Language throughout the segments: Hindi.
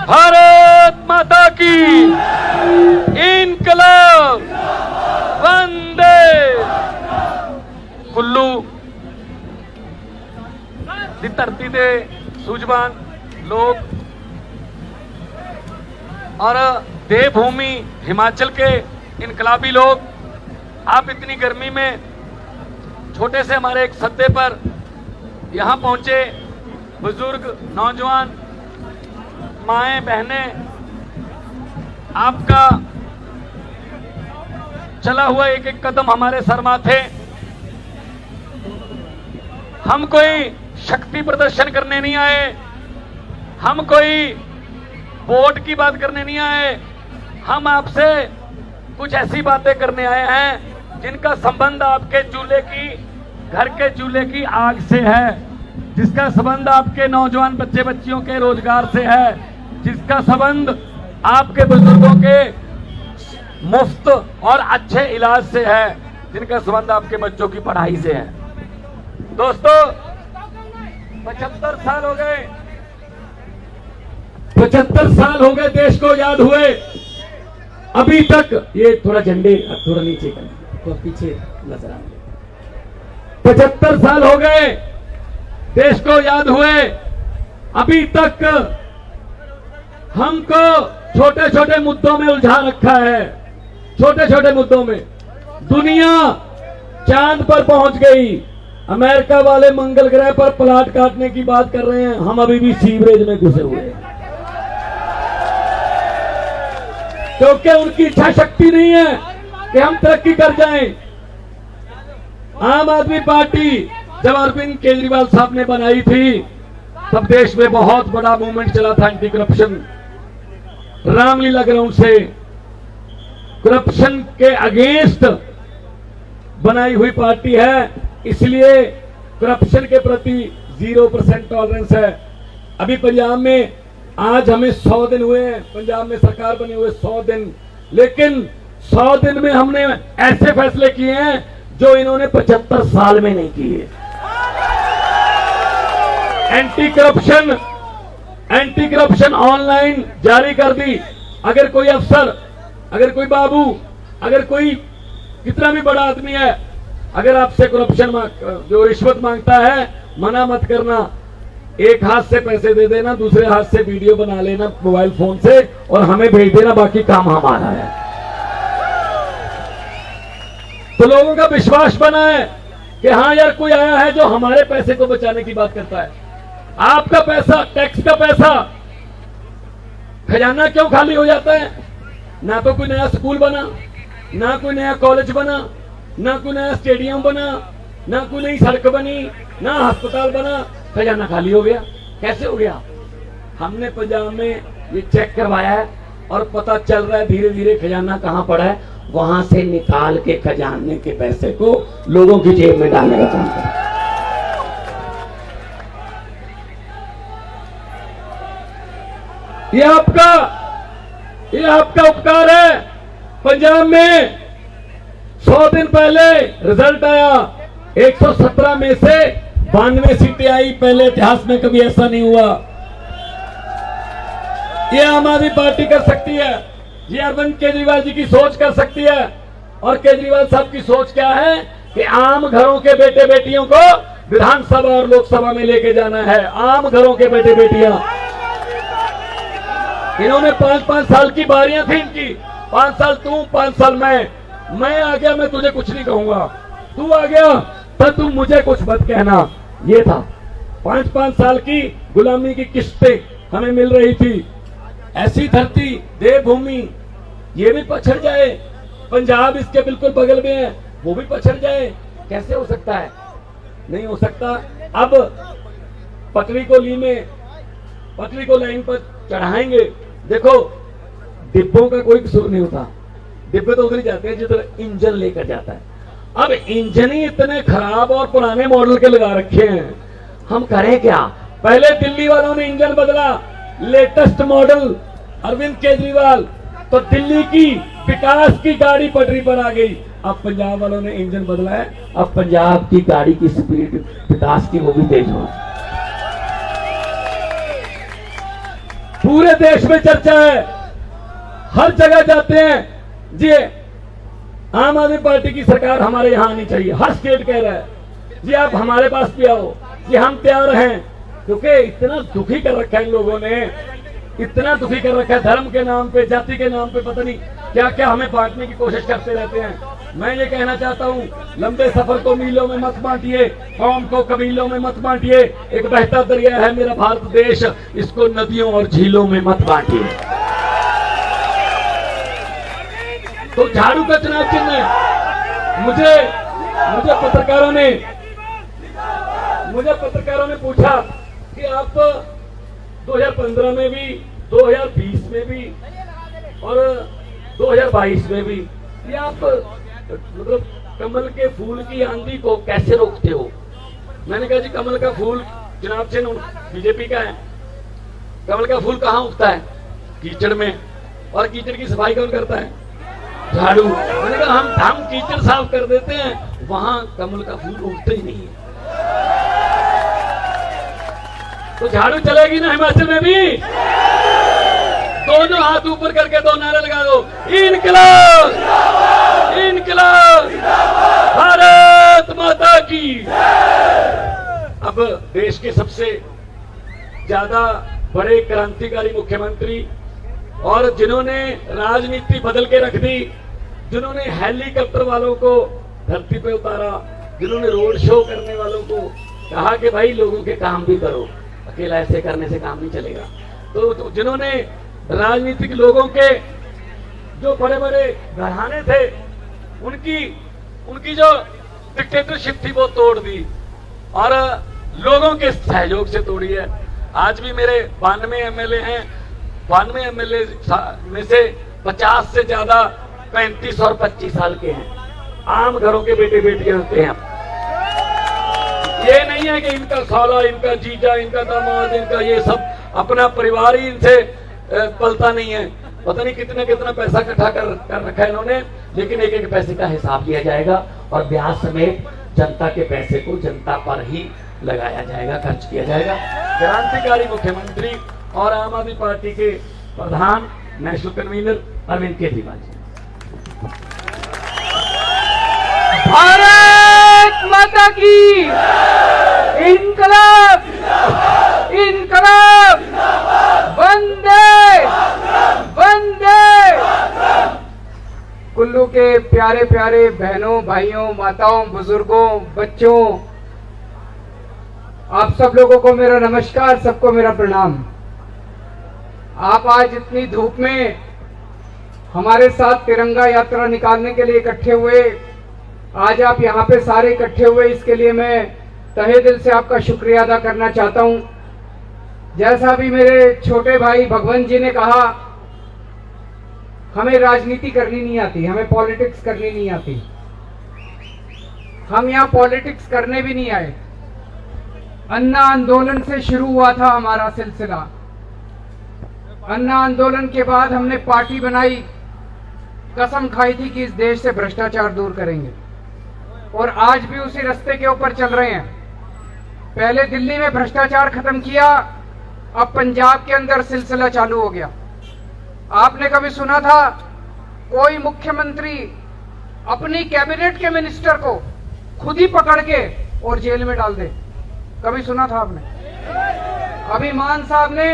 भारत माता की इनकलाब वंदे। कुल्लू दी धरती दे सूझवान लोग और देवभूमि हिमाचल के इनकलाबी लोग, आप इतनी गर्मी में छोटे से हमारे एक सद्दे पर यहां पहुंचे। बुजुर्ग, नौजवान, माएं, बहनें, आपका चला हुआ एक एक कदम हमारे सर माथे। हम कोई शक्ति प्रदर्शन करने नहीं आए, हम कोई वोट की बात करने नहीं आए, हम आपसे कुछ ऐसी बातें करने आए हैं जिनका संबंध आपके चूल्हे की, घर के चूल्हे की आग से है, जिसका संबंध आपके नौजवान बच्चे बच्चियों के रोजगार से है, जिसका संबंध आपके बुजुर्गों के मुफ्त और अच्छे इलाज से है, जिनका संबंध आपके बच्चों की पढ़ाई से है। दोस्तों, 75 साल हो गए, 75 साल हो गए देश को आजाद हुए। अभी तक ये थोड़ा झंडे थोड़ा नीचे कर, तो पीछे नजर आ, 75 साल हो गए देश को आजाद हुए। अभी तक हमको छोटे छोटे मुद्दों में उलझा रखा है, छोटे छोटे मुद्दों में। दुनिया चांद पर पहुंच गई, अमेरिका वाले मंगल ग्रह पर प्लाट काटने की बात कर रहे हैं, हम अभी भी सीवरेज में घुसे हुए हैं, क्योंकि उनकी इच्छा शक्ति नहीं है कि हम तरक्की कर जाएं। आम आदमी पार्टी जब अरविंद केजरीवाल साहब ने बनाई थी, तब देश में बहुत बड़ा मूवमेंट चला था एंटी करप्शन। रामलीला ग्राउंड से करप्शन के अगेंस्ट बनाई हुई पार्टी है, इसलिए करप्शन के प्रति 0% टॉलरेंस है। अभी पंजाब में आज हमें 100 दिन हुए हैं, पंजाब में सरकार बने हुए 100 दिन, लेकिन 100 दिन में हमने ऐसे फैसले किए हैं जो इन्होंने 75 साल में नहीं किए। एंटी करप्शन ऑनलाइन जारी कर दी। अगर कोई अफसर, अगर कोई बाबू, अगर कोई कितना भी बड़ा आदमी है, अगर आपसे करप्शन जो रिश्वत मांगता है, मना मत करना। एक हाथ से पैसे दे देना, दूसरे हाथ से वीडियो बना लेना मोबाइल फोन से और हमें भेज देना, बाकी काम हमारा है। तो लोगों का विश्वास बना है कि हाँ यार, कोई आया है जो हमारे पैसे को बचाने की बात करता है। आपका पैसा, टैक्स का पैसा, खजाना क्यों खाली हो जाता है? ना तो कोई नया स्कूल बना, ना कोई नया कॉलेज बना, ना कोई नया स्टेडियम बना, ना कोई नई सड़क बनी, ना अस्पताल बना, खजाना खाली हो गया। कैसे हो गया? हमने पंजाब में ये चेक करवाया है और पता चल रहा है धीरे धीरे खजाना कहां पड़ा है, वहां से निकाल के खजाने के पैसे को लोगों की जेब में डालने का काम कर। ये आपका उपकार है। पंजाब में 100 दिन पहले रिजल्ट आया, 117 में से 92 सीटें आई। पहले इतिहास में कभी ऐसा नहीं हुआ। ये आम आदमी पार्टी कर सकती है, ये अरविंद केजरीवाल जी की सोच कर सकती है। और केजरीवाल साहब की सोच क्या है कि आम घरों के बेटे बेटियों को विधानसभा और लोकसभा में लेके जाना है। आम घरों के बेटे बेटियां, इन्होंने 5-5 साल की बारियां थी इनकी, 5 साल तू, 5 साल मैं आ गया, मैं तुझे कुछ नहीं कहूंगा, तू आ गया तो तुम मुझे कुछ मत कहना। ये था 5-5 साल की गुलामी की किस्तें हमें मिल रही थी। ऐसी धरती, देवभूमि, ये भी पछड़ जाए, पंजाब इसके बिल्कुल बगल में है, वो भी पछड़ जाए, कैसे हो सकता है? नहीं हो सकता। अब पटरी को लाइन पर चढ़ाएंगे। देखो, डिब्बों का कोई कसूर नहीं होता, डिब्बे तो उधर ही जाते हैं जिधर इंजन लेकर जाता है। अब इंजन ही इतने खराब और पुराने मॉडल के लगा रखे हैं, हम करें क्या? पहले दिल्ली वालों ने इंजन बदला, लेटेस्ट मॉडल अरविंद केजरीवाल, तो दिल्ली की विकास की गाड़ी पटरी पर आ गई। अब पंजाब वालों ने इंजन बदला है, अब पंजाब की गाड़ी की स्पीड विकास की वो भी तेज हो। पूरे देश में चर्चा है, हर जगह जाते हैं जी आम आदमी पार्टी की सरकार हमारे यहाँ आनी चाहिए। हर स्टेट कह रहा है जी आप हमारे पास भी आओ, जी हम तैयार हैं। क्योंकि इतना दुखी कर रखा है इन लोगों ने, इतना दुखी कर रखा है, धर्म के नाम पे, जाति के नाम पे, पता नहीं क्या क्या हमें बांटने की कोशिश करते रहते हैं। मैं ये कहना चाहता हूँ, लंबे सफर को मीलों में मत बांटिए, कौम को कबीलों में मत बांटिए। एक बहता दरिया है मेरा भारत देश, इसको नदियों और झीलों में मत बांटिए। तो झाड़ू का चुनाव चिन्ह है। मुझे पत्रकारों ने पूछा कि आप 2015 में भी, 2020 में भी और 2022 में भी ये आप मतलब कमल के फूल की आंधी को कैसे रोकते हो? मैंने कहा जी कमल का फूल चुनाव चिन्ह बीजेपी का है। कमल का फूल कहाँ उगता है? कीचड़ में। और कीचड़ की सफाई कौन करता है? झाड़ू। मैंने कहा हम कीचड़ साफ कर देते हैं, वहां कमल का फूल उगता ही नहीं है। तो झाड़ू चलेगी ना हिमाचल में भी? दोनों हाथ ऊपर करके दो नारे लगा दो, इनकलाब, इनकलाब, भारत माता की। अब देश के सबसे ज्यादा बड़े क्रांतिकारी मुख्यमंत्री और जिन्होंने राजनीति बदल के रख दी, जिन्होंने हेलीकॉप्टर वालों को धरती पे उतारा, जिन्होंने रोड शो करने वालों को कहा कि भाई लोगों के काम भी करो, अकेला ऐसे करने से काम नहीं चलेगा, तो जिन्होंने राजनीतिक लोगों के जो बड़े बड़े घराने थे उनकी जो डिक्टेटरशिप थी वो तोड़ दी और लोगों के सहयोग से तोड़ी है। आज भी मेरे 92 एमएलए हैं, 92 एमएलए में से 50 से ज्यादा 35 और 25 साल के हैं, आम घरों के बेटे बेटियां होते हैं। ये नहीं है कि इनका साला, इनका जीजा, इनका दामाद, इनका ये सब अपना परिवार ही इनसे पलता नहीं है। पता नहीं कितना कितना पैसा इकट्ठा कर रखा है इन्होंने, लेकिन एक एक पैसे का हिसाब लिया जाएगा और ब्याज समेत जनता के पैसे को जनता पर ही लगाया जाएगा, खर्च किया जाएगा। क्रांतिकारी मुख्यमंत्री और आम आदमी पार्टी के प्रधान नेशनल कन्वीनर अरविंद केजरीवाल जी। भारत माता की इनकलाब, इनकलाब, वंदे वंदे। कुल्लू के प्यारे प्यारे बहनों, भाइयों, माताओं, बुजुर्गों, बच्चों, आप सब लोगों को मेरा नमस्कार, सबको मेरा प्रणाम। आप आज इतनी धूप में हमारे साथ तिरंगा यात्रा निकालने के लिए इकट्ठे हुए, आज आप यहाँ पे सारे इकट्ठे हुए, इसके लिए मैं तहे दिल से आपका शुक्रिया अदा करना चाहता हूँ। जैसा भी मेरे छोटे भाई भगवंत जी ने कहा, हमें राजनीति करनी नहीं आती, हमें पॉलिटिक्स करनी नहीं आती। हम यहाँ पॉलिटिक्स करने भी नहीं आए। अन्ना आंदोलन से शुरू हुआ था हमारा सिलसिला। अन्ना आंदोलन के बाद हमने पार्टी बनाई, कसम खाई थी कि इस देश से भ्रष्टाचार दूर करेंगे और आज भी उसी रास्ते के ऊपर चल रहे हैं। पहले दिल्ली में भ्रष्टाचार खत्म किया, अब पंजाब के अंदर सिलसिला चालू हो गया। आपने कभी सुना था कोई मुख्यमंत्री अपनी कैबिनेट के मिनिस्टर को खुद ही पकड़ के और जेल में डाल दे? कभी सुना था आपने? अभी मान साहब ने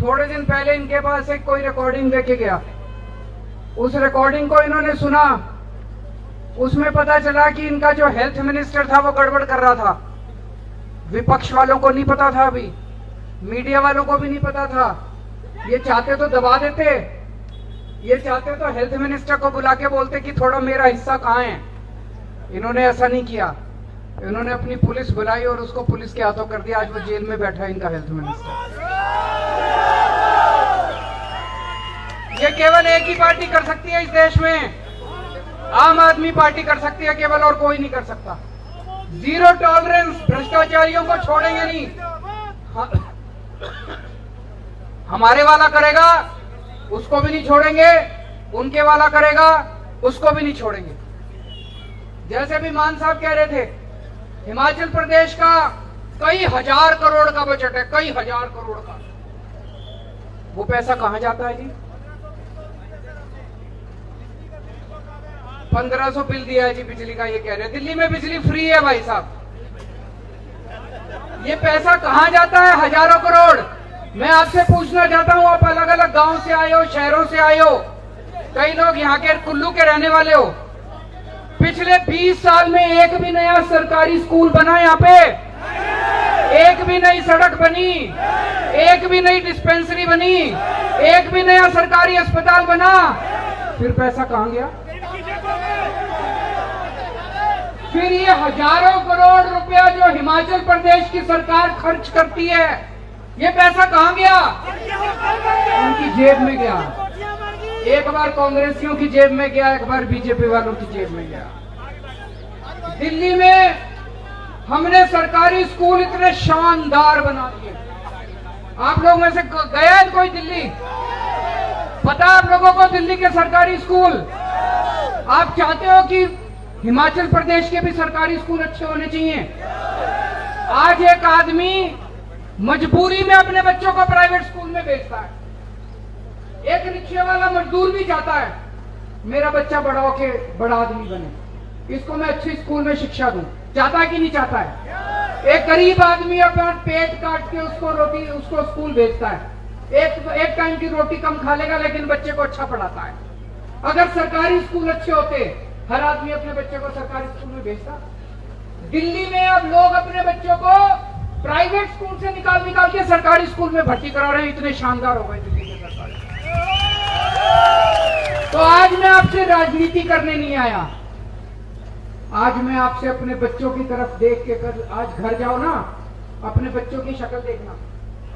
थोड़े दिन पहले इनके पास एक कोई रिकॉर्डिंग देके गया, उस रिकॉर्डिंग को इन्होंने सुना, उसमें पता चला कि इनका जो हेल्थ मिनिस्टर था वो गड़बड़ कर रहा था। विपक्ष वालों को नहीं पता था, अभी मीडिया वालों को भी नहीं पता था। ये चाहते तो दबा देते, ये चाहते तो हेल्थ मिनिस्टर को बुला के बोलते कि थोड़ा मेरा हिस्सा कहाँ है। इन्होंने ऐसा नहीं किया, इन्होंने अपनी पुलिस बुलाई और उसको पुलिस के हाथों कर दिया। आज वो जेल में बैठा है इनका हेल्थ मिनिस्टर। ये केवल एक ही पार्टी कर सकती है इस देश में, आम आदमी पार्टी कर सकती है केवल, और कोई नहीं कर सकता। जीरो टॉलरेंस, भ्रष्टाचारियों को छोड़ेंगे नहीं। हमारे वाला करेगा उसको भी नहीं छोड़ेंगे, उनके वाला करेगा उसको भी नहीं छोड़ेंगे। जैसे भी मान साहब कह रहे थे, हिमाचल प्रदेश का कई हजार करोड़ का बजट है, कई हजार करोड़ का। वो पैसा कहां जाता है जी? 1500 बिल दिया है जी बिजली का, ये कह रहे हैं दिल्ली में बिजली फ्री है भाई साहब। ये पैसा कहां जाता है? हजारों करोड़। मैं आपसे पूछना चाहता हूं, आप अलग अलग गांव से आए हो, शहरों से आए हो, कई लोग यहाँ के कुल्लू के रहने वाले हो। पिछले 20 साल में एक भी नया सरकारी स्कूल बना यहाँ पे? एक भी नई सड़क बनी? एक भी नई डिस्पेंसरी बनी? एक भी नया सरकारी अस्पताल बना? फिर पैसा कहां गया? फिर ये हजारों करोड़ रुपया जो हिमाचल प्रदेश की सरकार खर्च करती है, ये पैसा कहां गया? उनकी जेब में गया। एक बार कांग्रेसियों की जेब में गया, एक बार बीजेपी वालों की जेब में गया। दिल्ली में हमने सरकारी स्कूल इतने शानदार बना दिए। आप लोग में से गया है कोई दिल्ली? पता है आप लोगों को दिल्ली के सरकारी स्कूल? आप चाहते हो कि हिमाचल प्रदेश के भी सरकारी स्कूल अच्छे होने चाहिए? आज एक आदमी मजबूरी में अपने बच्चों को प्राइवेट स्कूल में भेजता है। एक रिक्शे वाला मजदूर भी चाहता है मेरा बच्चा बड़ा होके बड़ा आदमी बने, इसको मैं अच्छे स्कूल में शिक्षा दूं। चाहता है कि नहीं चाहता है? एक गरीब आदमी अपना पेट काट के उसको स्कूल भेजता है। एक टाइम की रोटी कम खा लेगा लेकिन बच्चे को अच्छा पढ़ाता है। अगर सरकारी स्कूल अच्छे होते, हर आदमी अपने बच्चे को सरकारी स्कूल में भेजता। दिल्ली में अब लोग अपने बच्चों को प्राइवेट स्कूल से निकाल के सरकारी स्कूल में भर्ती करा रहे हैं। इतने शानदार हो गए दिल्ली के सरकारी। तो आज मैं आपसे राजनीति करने नहीं आया, आज मैं आपसे अपने बच्चों की तरफ देख के आज घर जाओ ना, अपने बच्चों की शक्ल देखना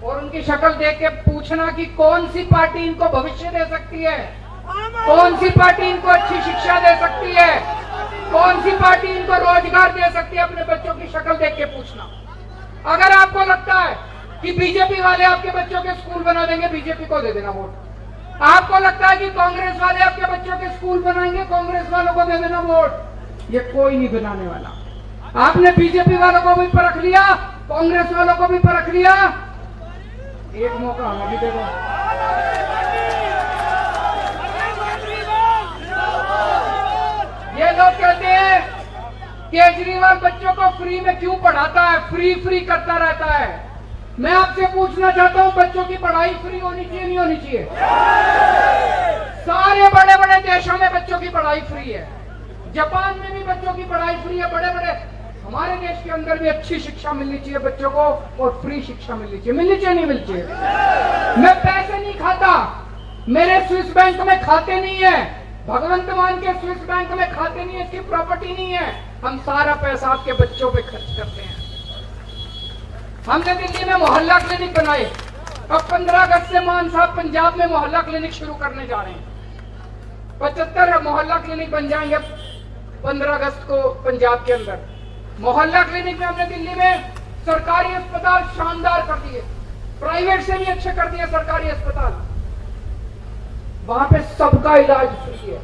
और उनकी शक्ल देख के पूछना कि कौन सी पार्टी इनको भविष्य दे सकती है, कौन सी पार्टी इनको अच्छी शिक्षा दे सकती है, कौन सी पार्टी इनको रोजगार दे सकती है। अपने बच्चों की शक्ल देख के पूछना। अगर आपको लगता है कि बीजेपी वाले आपके बच्चों के स्कूल बना देंगे, बीजेपी को दे देना वोट। आपको लगता है कि कांग्रेस वाले आपके बच्चों के स्कूल बनाएंगे, कांग्रेस वालों को दे देना वोट। ये कोई नहीं बनाने वाला। आपने बीजेपी वालों को भी परख लिया, कांग्रेस वालों को भी परख लिया, एक मौका हमें भी दे दो। ये लोग कहते हैं केजरीवाल बच्चों को फ्री में क्यों पढ़ाता है, फ्री करता रहता है। मैं आपसे पूछना चाहता हूं, बच्चों की पढ़ाई फ्री होनी चाहिए नहीं होनी चाहिए? सारे बड़े बड़े देशों में बच्चों की पढ़ाई फ्री है। जापान में भी बच्चों की पढ़ाई फ्री है। बड़े बड़े हमारे देश के अंदर भी अच्छी शिक्षा मिलनी चाहिए बच्चों को और फ्री शिक्षा मिलनी चाहिए। नहीं मिलनी चाहिए? मैं पैसे नहीं खाता, मेरे स्विस बैंक में खाते नहीं है, भगवंत मान के स्विस बैंक में खाते नहीं है, इसकी प्रॉपर्टी नहीं है। हम सारा पैसा आपके बच्चों पे खर्च करते हैं। हमने दिल्ली में मोहल्ला क्लिनिक बनाए। अब 15 अगस्त से मान साहब पंजाब में मोहल्ला क्लिनिक शुरू करने जा रहे हैं। 75 मोहल्ला क्लिनिक बन जाएंगे 15 अगस्त को पंजाब के अंदर। मोहल्ला क्लिनिक में हमने दिल्ली में सरकारी अस्पताल शानदार कर दिए, प्राइवेट से भी अच्छे कर दिए सरकारी अस्पताल। वहां पे सबका इलाज फ्री है,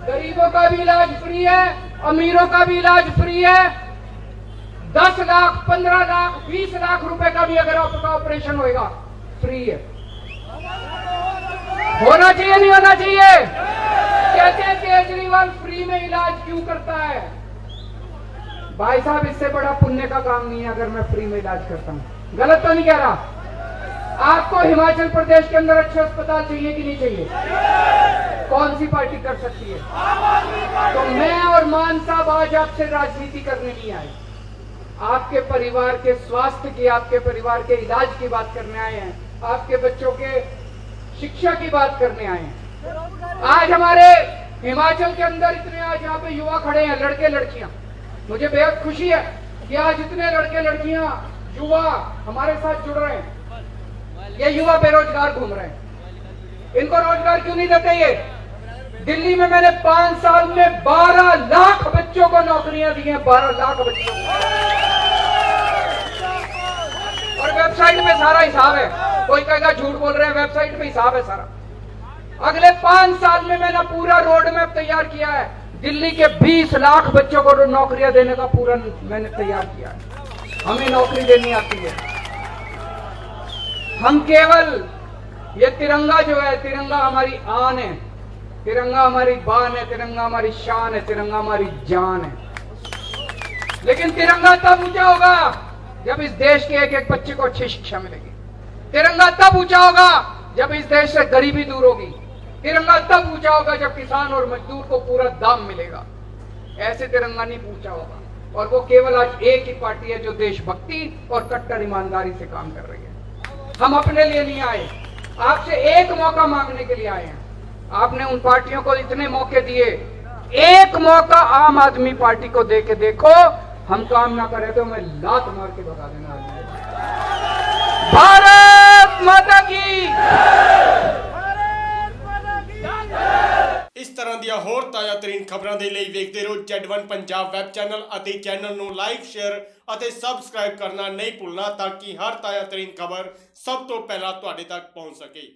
गरीबों का भी इलाज फ्री है, अमीरों का भी इलाज फ्री है। 10 लाख 15 लाख 20 लाख रुपए का भी अगर आपका ऑपरेशन होगा फ्री है। होना चाहिए नहीं होना चाहिए? कहते हैं केजरीवाल फ्री में इलाज क्यों करता है? भाई साहब, इससे बड़ा पुण्य का काम नहीं है अगर मैं फ्री में इलाज करता हूं। गलत तो नहीं कह रहा? आपको हिमाचल प्रदेश के अंदर अच्छे अस्पताल चाहिए कि नहीं चाहिए? कौन सी पार्टी कर सकती है? तो मैं और मान साहब आज आपसे राजनीति करने नहीं आए, आपके परिवार के स्वास्थ्य की, आपके परिवार के इलाज की बात करने आए हैं, आपके बच्चों के शिक्षा की बात करने आए हैं। आज हमारे हिमाचल के अंदर इतने आज यहाँ पे युवा खड़े हैं, लड़के लड़कियां। मुझे बेहद खुशी है कि आज इतने लड़के लड़कियां युवा हमारे साथ जुड़ रहे हैं। ये युवा बेरोजगार घूम रहे हैं, इनको रोजगार क्यों नहीं देते? ये दिल्ली में मैंने 5 साल में 12 लाख बच्चों को नौकरियां दी हैं, 12 लाख बच्चों को। और वेबसाइट पे सारा हिसाब है, कोई कहेगा झूठ बोल रहे हैं, वेबसाइट पे हिसाब है सारा। अगले 5 साल में मैंने पूरा रोड मैप तैयार किया है, दिल्ली के 20 लाख बच्चों को नौकरियां देने का पूरा मैंने तैयार किया है। हमें नौकरी देनी आती है। हम केवल ये तिरंगा जो है, तिरंगा हमारी आन है, तिरंगा हमारी बान है, तिरंगा हमारी शान है, तिरंगा हमारी जान है। लेकिन तिरंगा तब ऊंचा होगा जब इस देश के एक एक बच्चे को अच्छी शिक्षा मिलेगी। तिरंगा तब ऊंचा होगा जब इस देश से गरीबी दूर होगी। तिरंगा तब ऊंचा होगा जब किसान और मजदूर को पूरा दाम मिलेगा। ऐसे तिरंगा नहीं ऊंचा होगा। और वो केवल आज एक ही पार्टी है जो देशभक्ति और कट्टर ईमानदारी से काम कर रही है। हम अपने लिए नहीं आए, आपसे एक मौका मांगने के लिए आए हैं। आपने उन पार्टियों को इतने मौके दिए, एक मौका आम आदमी पार्टी को दे के देखो। हम काम ना करें तो मैं लात मार के भगा देना। भारत माता की। इस तरह ਦੀਆਂ ਹੋਰ ਤਾਜ਼ਾ ਤਰੀਨ ਖਬਰਾਂ ਦੇ ਲਈ ਵੇਖਦੇ ਰਹੋ Z1 ਪੰਜਾਬ ਵੈਬ ਚੈਨਲ ਅਤੇ ਚੈਨਲ ਨੂੰ ਲਾਈਕ ਸ਼ੇਅਰ ਅਤੇ ਸਬਸਕ੍ਰਾਈਬ ਕਰਨਾ ਨਹੀਂ ਭੁੱਲਣਾ ਤਾਂ ਕਿ ਹਰ ਤਾਜ਼ਾ ਤਰੀਨ ਖਬਰ ਸਭ ਤੋਂ ਪਹਿਲਾਂ ਤੁਹਾਡੇ ਤੱਕ ਪਹੁੰਚ ਸਕੇ।